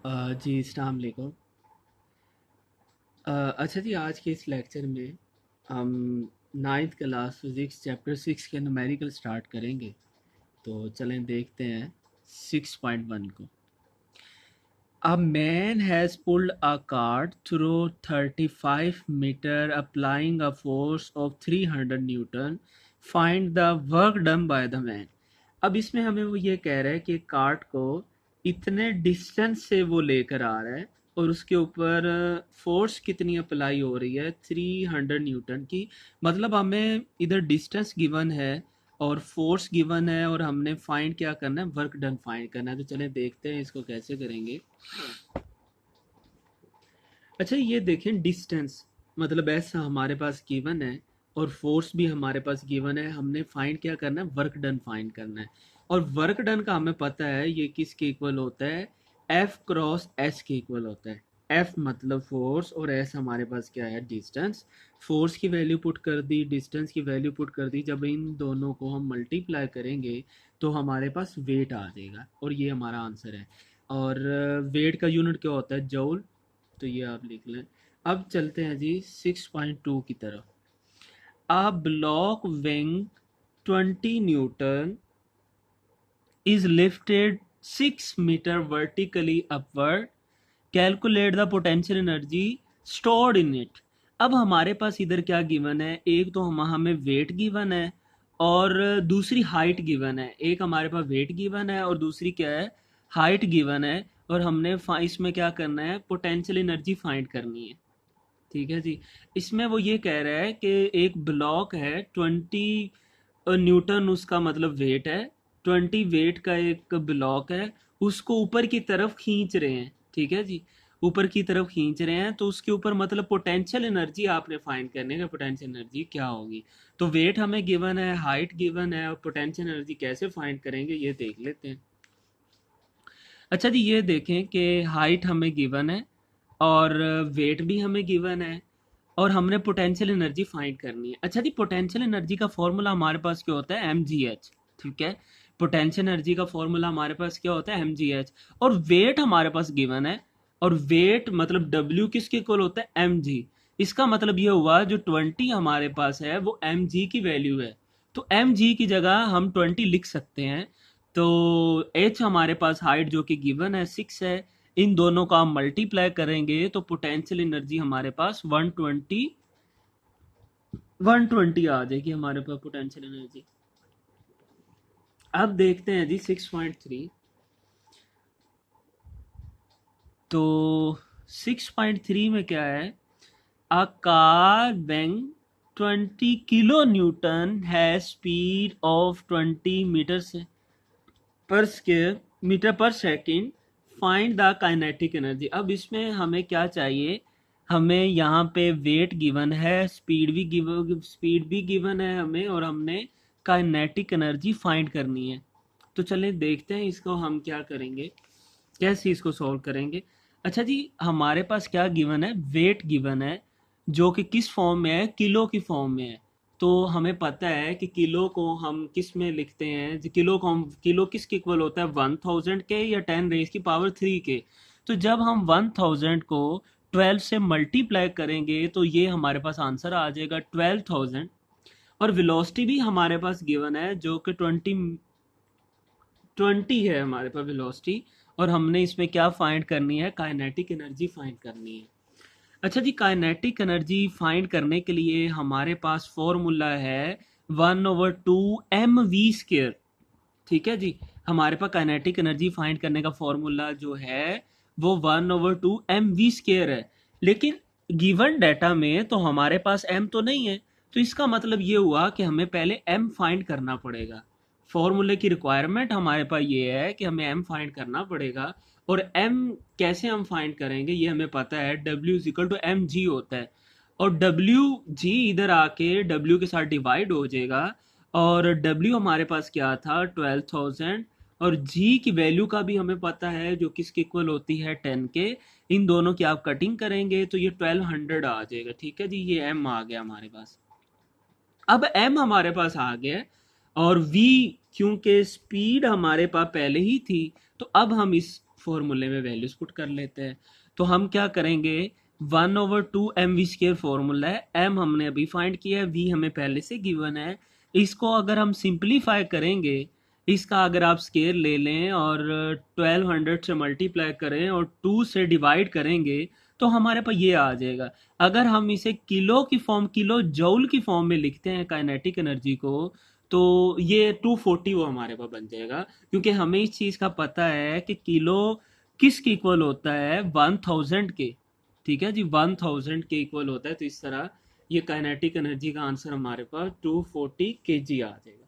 जी अस्सलाम वालेकुम। अच्छा जी, आज के इस लेक्चर में हम नाइन्थ क्लास फिज़िक्स चैप्टर 6 के न्यूमेरिकल स्टार्ट करेंगे। तो चलें देखते हैं 6.1 को। A man has pulled a cart through 35 meter applying a force of 300 Newton. Find the work done by the man. अब इसमें हमें वो ये कह रहा है कि कार्ट को इतने डिस्टेंस से वो लेकर आ रहा है और उसके ऊपर फोर्स कितनी अप्लाई हो रही है 300 न्यूटन की। मतलब हमें इधर डिस्टेंस गिवन है और फोर्स गिवन है और हमने फाइंड क्या करना है, वर्क डन फाइंड करना है। तो चलें देखते हैं इसको कैसे करेंगे। अच्छा ये देखें, डिस्टेंस मतलब ऐसा हमारे पास गिवन है और फोर्स भी हमारे पास गिवन है। हमने फाइंड क्या करना है, वर्क डन फाइंड करना है। और वर्क डन का हमें पता है ये किसके इक्वल होता है, एफ क्रॉस एस के इक्वल होता है। एफ मतलब फोर्स और एस हमारे पास क्या है, डिस्टेंस। फोर्स की वैल्यू पुट कर दी, डिस्टेंस की वैल्यू पुट कर दी। जब इन दोनों को हम मल्टीप्लाई करेंगे तो हमारे पास वेट आ जाएगा और ये हमारा आंसर है। और वेट का यूनिट क्या होता है, जूल। तो ये आप लिख लें। अब चलते हैं जी 6.2 की तरफ। A block wing 20 Newton is lifted 6 meter vertically upward. Calculate the potential energy stored in it. अब हमारे पास इधर क्या गिवन है, एक तो हमें वेट गिवन है और दूसरी हाइट गिवन है। एक हमारे पास वेट गिवन है और दूसरी क्या है, हाइट गिवन है। और हमने इसमें क्या करना है, पोटेंशियल एनर्जी फाइंड करनी है। ठीक है जी। इसमें वो ये कह रहा है कि एक ब्लॉक है 20 न्यूटन, उसका मतलब वेट है। 20 वेट का एक ब्लॉक है, उसको ऊपर की तरफ खींच रहे हैं। ठीक है जी, ऊपर की तरफ खींच रहे हैं तो उसके ऊपर मतलब पोटेंशियल एनर्जी आपने फाइंड करने का, पोटेंशियल एनर्जी क्या होगी। तो वेट हमें गिवन है, हाइट गिवन है, और पोटेंशियल एनर्जी कैसे फाइंड करेंगे ये देख लेते हैं। अच्छा जी, ये देखें कि हाइट हमें गिवन है और वेट भी हमें गिवन है और हमने पोटेंशियल एनर्जी फाइंड करनी है। अच्छा जी, पोटेंशियल एनर्जी का फॉर्मूला हमारे पास क्या होता है, एम जी एच। ठीक है, पोटेंशियल एनर्जी का फॉर्मूला हमारे पास क्या होता है, एम जी एच। और वेट हमारे पास गिवन है और वेट मतलब डब्ल्यू किसके इक्वल होता है, एम जी। इसका मतलब ये हुआ जो 20 हमारे पास है वो एम जी की वैल्यू है। तो एम जी की जगह हम 20 लिख सकते हैं। तो एच हमारे पास हाइट जो कि गिवन है 6 है। इन दोनों का हम मल्टीप्लाई करेंगे तो पोटेंशियल एनर्जी हमारे पास 120 आ जाएगी हमारे पास पोटेंशियल एनर्जी। अब देखते हैं जी 6.3। तो 6.3 में क्या है, अ car being 20 kilonewton has speed of 20 meter से per square meter per second. Find the kinetic energy. अब इसमें हमें क्या चाहिए, हमें यहाँ पे वेट गिवन है, स्पीड भी गिवन है हमें, और हमने काइनेटिक एनर्जी फाइंड करनी है। तो चलें देखते हैं इसको हम क्या करेंगे, कैसे इसको सॉल्व करेंगे। अच्छा जी, हमारे पास क्या गिवन है, वेट गिवन है जो कि किस फॉर्म में है, किलो की फॉर्म में है। तो हमें पता है कि किलो को हम किस में लिखते हैं, किलो को हम, किलो किसके इक्वल होता है, 1000 के या 10⁻³ के। तो जब हम 1000 को 12 से मल्टीप्लाई करेंगे तो ये हमारे पास आंसर आ जाएगा 12,000। और वेलोसिटी भी हमारे पास गिवन है जो कि 20 है हमारे पास वेलोसिटी। और हमने इसमें क्या फाइंड करनी है, काइनेटिक एनर्जी फाइंड करनी है। अच्छा जी, काइनेटिक एनर्जी फाइंड करने के लिए हमारे पास फॉर्मूला है 1/2 mv²। ठीक है जी, हमारे पास काइनेटिक एनर्जी फाइंड करने का फॉर्मूला जो है वो 1/2 mv² है। लेकिन गिवन डाटा में तो हमारे पास m तो नहीं है। तो इसका मतलब ये हुआ कि हमें पहले m फाइंड करना पड़ेगा। फॉर्मूले की रिक्वायरमेंट हमारे पास ये है कि हमें m फाइंड करना पड़ेगा। और m कैसे हम फाइंड करेंगे ये हमें पता है, w is equal to M G होता है। और डब्ल्यू जी इधर आके डब्ल्यू के साथ डिवाइड हो जाएगा। और डब्ल्यू हमारे पास क्या था, 12,000। और जी की वैल्यू का भी हमें पता है जो किसके इक्वल होती है 10 के। इन दोनों की आप कटिंग करेंगे तो ये 1200 आ जाएगा। ठीक है जी, ये एम आ गया हमारे पास। अब एम हमारे पास आ गया और वी, क्योंकि स्पीड हमारे पास पहले ही थी तो अब हम इस फॉर्मूले में वैल्यूज पुट कर लेते हैं। तो हम क्या करेंगे, 1/2 mv² फॉर्मूला है, m हमने अभी फाइंड किया है, v हमें पहले से गिवन है। इसको अगर हम सिंप्लीफाई करेंगे, इसका अगर आप स्केयर ले लें और 1200 से मल्टीप्लाई करें और 2 से डिवाइड करेंगे तो हमारे पास ये आ जाएगा। अगर हम इसे किलो की फॉर्म, किलो जूल की फॉर्म में लिखते हैं काइनेटिक एनर्जी को, तो ये 240 वो हमारे पास बन जाएगा, क्योंकि हमें इस चीज़ का पता है कि किलो किसके इक्वल होता है, 1000 के। ठीक है जी, 1000 के इक्वल होता है। तो इस तरह ये काइनेटिक एनर्जी का आंसर हमारे पास 240 kg आ जाएगा।